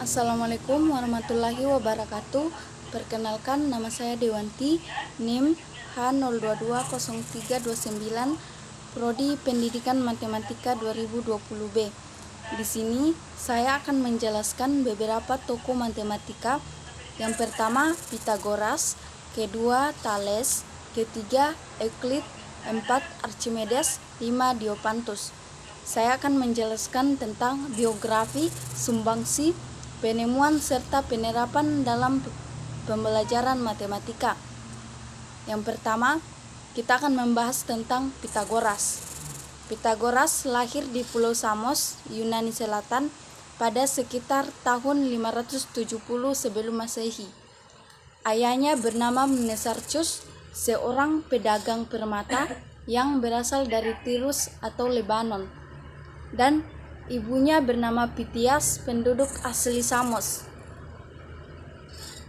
Assalamualaikum warahmatullahi wabarakatuh. Perkenalkan, nama saya Dewanti, NIM H0220329, Prodi Pendidikan Matematika 2020B. Di sini saya akan menjelaskan beberapa tokoh matematika. Yang pertama Pythagoras, kedua Thales, ketiga Euclid, 4 Archimedes, 5 Diopantus. Saya akan menjelaskan tentang biografi, sumbangsi, penemuan serta penerapan dalam pembelajaran matematika. Yang pertama, kita akan membahas tentang Pythagoras. Pythagoras lahir di Pulau Samos, Yunani Selatan pada sekitar tahun 570 sebelum Masehi. Ayahnya bernama Mnesarchus, seorang pedagang permata yang berasal dari Tirus atau Lebanon, dan ibunya bernama Pythias, penduduk asli Samos.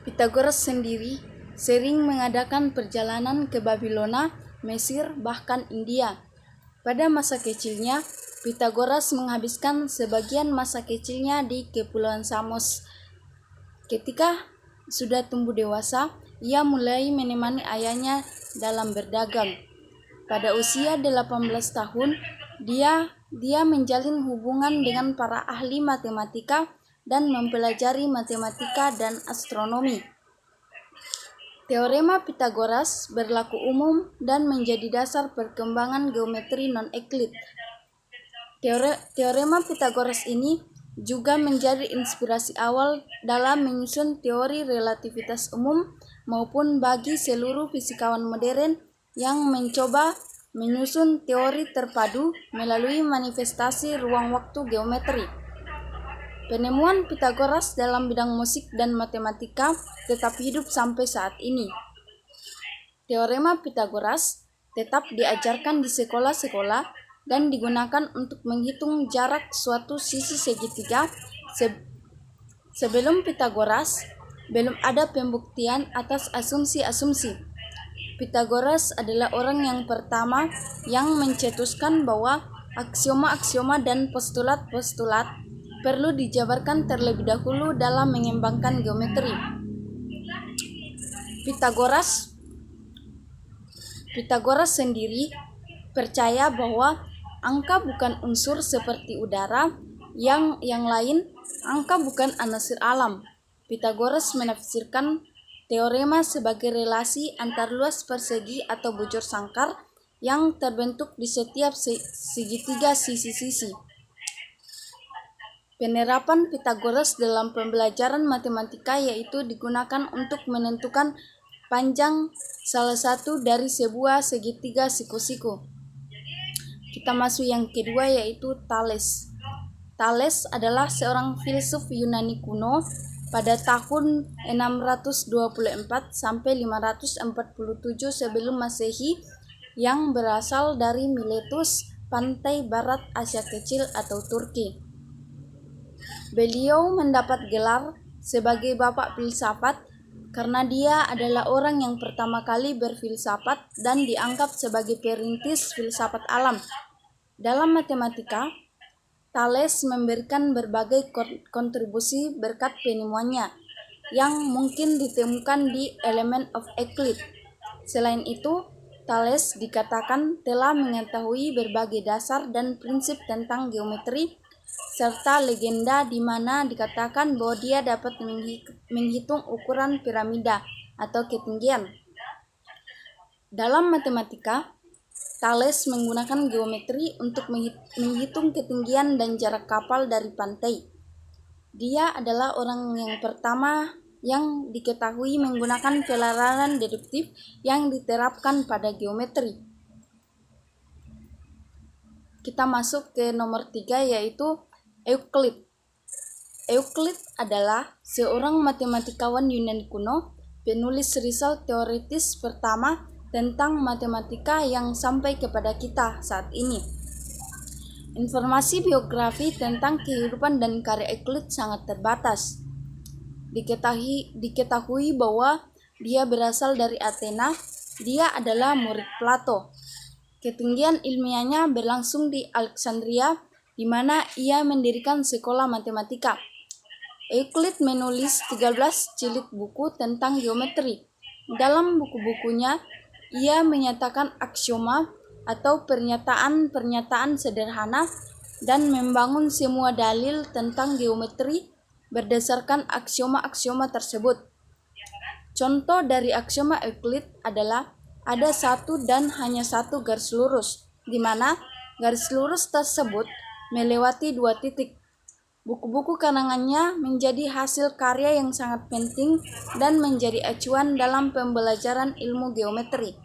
Pythagoras sendiri sering mengadakan perjalanan ke Babilonia, Mesir, bahkan India. Pada masa kecilnya, Pythagoras menghabiskan sebagian masa kecilnya di Kepulauan Samos. Ketika sudah tumbuh dewasa, ia mulai menemani ayahnya dalam berdagang. Pada usia 18 tahun, dia menjalin hubungan dengan para ahli matematika dan mempelajari matematika dan astronomi. Teorema Pythagoras berlaku umum dan menjadi dasar perkembangan geometri non-Euclid. Teorema Pythagoras ini juga menjadi inspirasi awal dalam menyusun teori relativitas umum maupun bagi seluruh fisikawan modern yang mencoba menyusun teori terpadu melalui manifestasi ruang-waktu geometri. Penemuan Pythagoras dalam bidang musik dan matematika tetap hidup sampai saat ini. Teorema Pythagoras tetap diajarkan di sekolah-sekolah dan digunakan untuk menghitung jarak suatu sisi segitiga. Sebelum Pythagoras, belum ada pembuktian atas asumsi-asumsi. Pythagoras adalah orang yang pertama yang mencetuskan bahwa aksioma-aksioma dan postulat-postulat perlu dijabarkan terlebih dahulu dalam mengembangkan geometri. Pythagoras sendiri percaya bahwa angka bukan unsur seperti udara yang lain, angka bukan anasir alam. Pythagoras menafsirkan teorema sebagai relasi antar luas persegi atau bujur sangkar yang terbentuk di setiap segitiga sisi-sisi. Penerapan Pythagoras dalam pembelajaran matematika yaitu digunakan untuk menentukan panjang salah satu dari sebuah segitiga siku-siku. Kita masuk yang kedua, yaitu Thales. Thales adalah seorang filsuf Yunani kuno pada tahun 624 sampai 547 sebelum Masehi yang berasal dari Miletus, pantai barat Asia Kecil atau Turki. Beliau mendapat gelar sebagai Bapak Filsafat karena dia adalah orang yang pertama kali berfilsafat dan dianggap sebagai perintis filsafat alam. Dalam matematika, Thales memberikan berbagai kontribusi berkat penemuannya yang mungkin ditemukan di Elements of Euclid. Selain itu, Thales dikatakan telah mengetahui berbagai dasar dan prinsip tentang geometri, serta legenda di mana dikatakan bahwa dia dapat menghitung ukuran piramida atau ketinggian. Dalam matematika, Thales menggunakan geometri untuk menghitung ketinggian dan jarak kapal dari pantai. Dia adalah orang yang pertama yang diketahui menggunakan pelaranan deduktif yang diterapkan pada geometri. Kita masuk ke nomor 3, yaitu Euclid. Euclid adalah seorang matematikawan Yunani kuno, penulis risal teoritis pertama tentang matematika yang sampai kepada kita saat ini. Informasi biografi tentang kehidupan dan karya Euclid sangat terbatas. Diketahui bahwa dia berasal dari Athena. Dia adalah murid Plato. Ketinggian ilmiahnya berlangsung di Alexandria, di mana ia mendirikan sekolah matematika. Euclid menulis 13 jilid buku tentang geometri. Dalam buku-bukunya, ia menyatakan aksioma atau pernyataan-pernyataan sederhana dan membangun semua dalil tentang geometri berdasarkan aksioma-aksioma tersebut. Contoh dari aksioma Euclid adalah ada satu dan hanya satu garis lurus, di mana garis lurus tersebut melewati dua titik. Buku-buku karangannya menjadi hasil karya yang sangat penting dan menjadi acuan dalam pembelajaran ilmu geometri.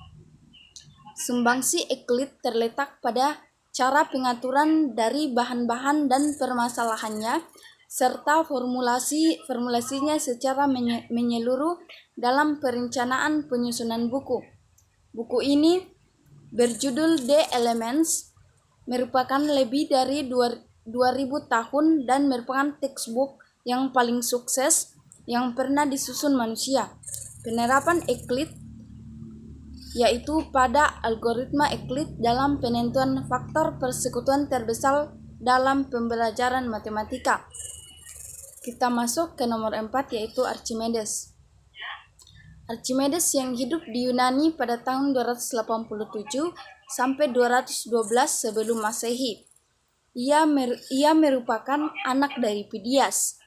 Sumbangsi Euclid terletak pada cara pengaturan dari bahan-bahan dan permasalahannya, serta formulasinya secara menyeluruh dalam perencanaan penyusunan buku. Buku ini berjudul The Elements, merupakan lebih dari 2000 tahun dan merupakan textbook yang paling sukses yang pernah disusun manusia. Penerapan Euclid yaitu pada algoritma Euclid dalam penentuan faktor persekutuan terbesar dalam pembelajaran matematika. Kita masuk ke nomor 4, yaitu Archimedes. Archimedes yang hidup di Yunani pada tahun 287 sampai 212 sebelum Masehi. Ia merupakan anak dari Phidias,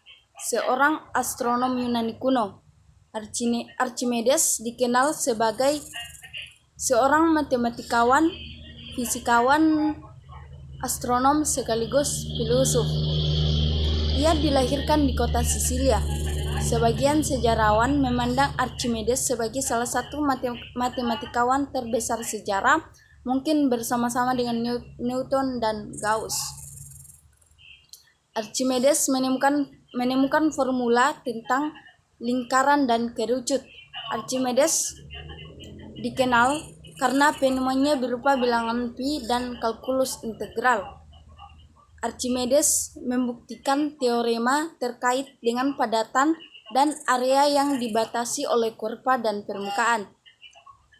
seorang astronom Yunani kuno. Archimedes dikenal sebagai seorang matematikawan, fisikawan, astronom sekaligus filosof. Ia dilahirkan di kota Sisilia. Sebagian sejarawan memandang Archimedes sebagai salah satu matematikawan terbesar sejarah, mungkin bersama-sama dengan Newton dan Gauss. Archimedes menemukan formula tentang lingkaran dan kerucut. Archimedes dikenal karena penemuannya berupa bilangan pi dan kalkulus integral. Archimedes membuktikan teorema terkait dengan padatan dan area yang dibatasi oleh kurva dan permukaan.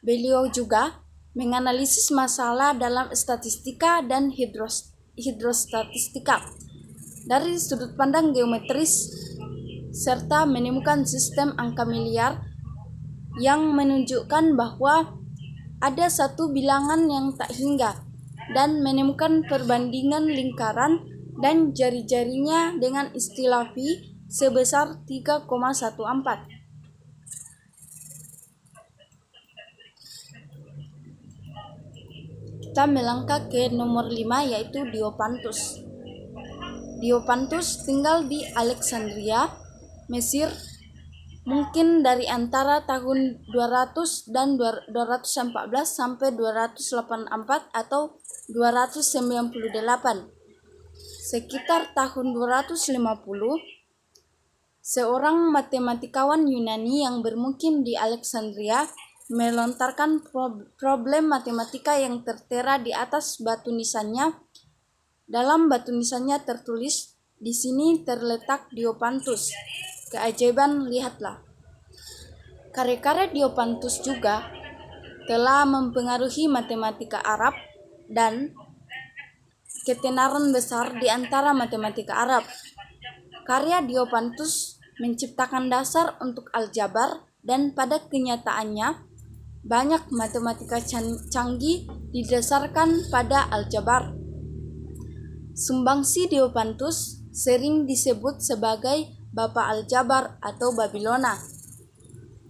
Beliau juga menganalisis masalah dalam statistika dan hidrostatistika dari sudut pandang geometris, serta menemukan sistem angka miliar yang menunjukkan bahwa ada satu bilangan yang tak hingga, dan menemukan perbandingan lingkaran dan jari-jarinya dengan istilah pi sebesar 3,14. Kita melangkah ke nomor 5, yaitu Diopantus. Diopantus tinggal di Alexandria, Mesir, mungkin dari antara tahun 200 dan 214 sampai 284 atau 298. Sekitar tahun 250, seorang matematikawan Yunani yang bermukim di Alexandria melontarkan problem matematika yang tertera di atas batu nisannya. Dalam batu nisannya tertulis, "Di sini terletak Diopantus. Keajaiban, lihatlah." Karya-karya Diopantus juga telah mempengaruhi matematika Arab dan ketenaran besar di antara matematika Arab. Karya Diopantus menciptakan dasar untuk aljabar, dan pada kenyataannya banyak matematika canggih didasarkan pada aljabar. Sumbangsi Diopantus sering disebut sebagai Bapak Aljabar atau Babilona.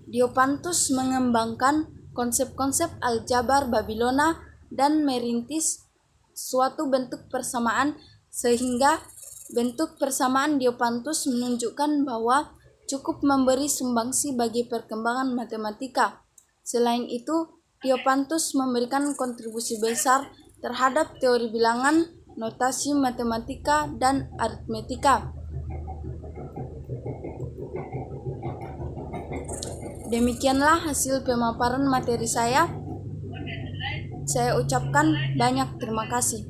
Diopantus mengembangkan konsep-konsep aljabar Babilona dan merintis suatu bentuk persamaan, sehingga bentuk persamaan Diopantus menunjukkan bahwa cukup memberi sumbangsi bagi perkembangan matematika. Selain itu, Diopantus memberikan kontribusi besar terhadap teori bilangan, notasi matematika, dan aritmetika. Demikianlah hasil pemaparan materi saya. Saya ucapkan banyak terima kasih.